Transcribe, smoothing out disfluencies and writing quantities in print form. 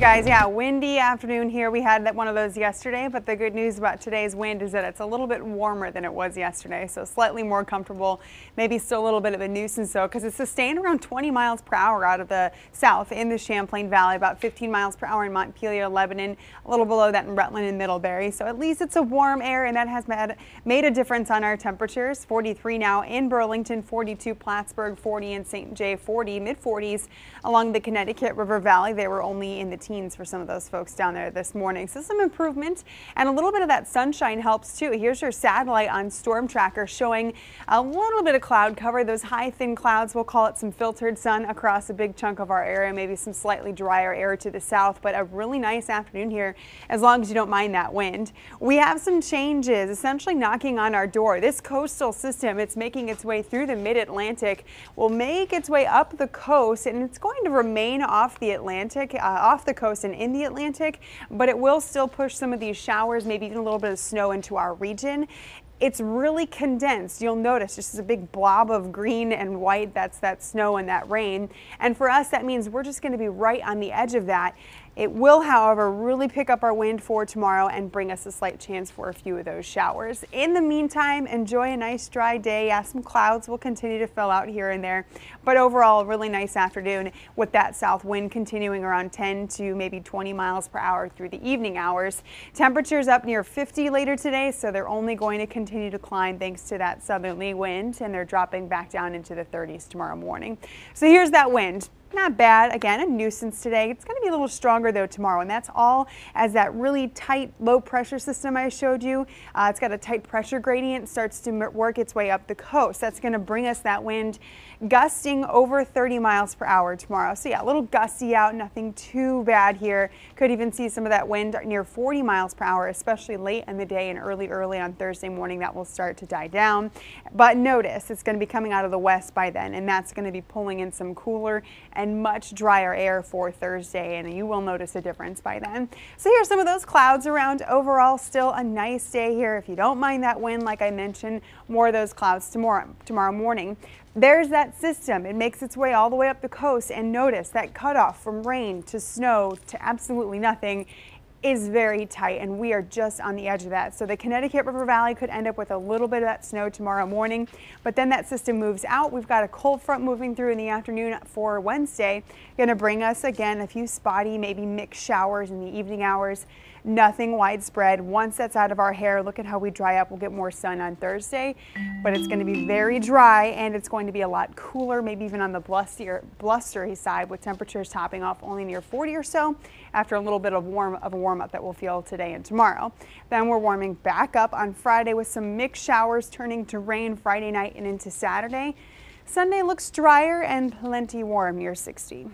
guys. Yeah, windy afternoon here. We had one of those yesterday, but the good news about today's wind is that it's a little bit warmer than it was yesterday, so slightly more comfortable. Maybe still a little bit of a nuisance though, because it's sustained around 20 miles per hour out of the south in the Champlain Valley, about 15 miles per hour in Montpelier, Lebanon, a little below that in Rutland and Middlebury. So at least it's a warm air, and that has made a difference on our temperatures. 43 now in Burlington, 42 Plattsburgh, 40 in St. Jay, 40 mid-40s along the Connecticut River Valley. They were only in the teens for some of those folks down there this morning. So some improvement, and a little bit of that sunshine helps too. Here's your satellite on Storm Tracker showing a little bit of cloud cover. Those high thin clouds, we'll call it some filtered sun across a big chunk of our area, maybe some slightly drier air to the south, but a really nice afternoon here as long as you don't mind that wind. We have some changes essentially knocking on our door. This coastal system, it's making its way through the mid-Atlantic, will make its way up the coast, and it's going to remain off the Atlantic, off the coast and in the Atlantic, but it will still push some of these showers, maybe even a little bit of snow into our region. It's really condensed. You'll notice just as a big blob of green and white, that's that snow and that rain. And for us, that means we're just going to be right on the edge of that. It will, however, really pick up our wind for tomorrow and bring us a slight chance for a few of those showers. In the meantime, enjoy a nice dry day. Yeah, some clouds will continue to fill out here and there, but overall, a really nice afternoon with that south wind continuing around 10 to maybe 20 miles per hour through the evening hours. Temperatures up near 50 later today, so they're only going to continue to climb thanks to that southerly wind, and they're dropping back down into the 30s tomorrow morning. So here's that wind. Not bad. Again, a nuisance today. It's going to be a little stronger though tomorrow, and that's all as that really tight low pressure system I showed you. It's got a tight pressure gradient, starts to work its way up the coast. That's going to bring us that wind gusting over 30 miles per hour tomorrow. So yeah, a little gusty out, nothing too bad here. Could even see some of that wind near 40 miles per hour, especially late in the day and early on Thursday morning. That will start to die down. But notice it's going to be coming out of the west by then, and that's going to be pulling in some cooler and much drier air for Thursday, and you will notice a difference by then. So here's some of those clouds around. Overall, still a nice day here. If you don't mind that wind, like I mentioned, more of those clouds tomorrow morning. There's that system. It makes its way all the way up the coast, and notice that cutoff from rain to snow to absolutely nothing is very tight, and we are just on the edge of that. So the Connecticut River Valley could end up with a little bit of that snow tomorrow morning, but then that system moves out. We've got a cold front moving through in the afternoon for Wednesday, going to bring us again a few spotty, maybe mixed showers in the evening hours. Nothing widespread. Once that's out of our hair, look at how we dry up. We'll get more sun on Thursday, but it's going to be very dry, and it's going to be a lot cooler, maybe even on the blustery side, with temperatures topping off only near 40 or so after a little bit of a warm up that we'll feel today and tomorrow. Then we're warming back up on Friday with some mixed showers turning to rain Friday night and into Saturday. Sunday looks drier and plenty warm, near 60.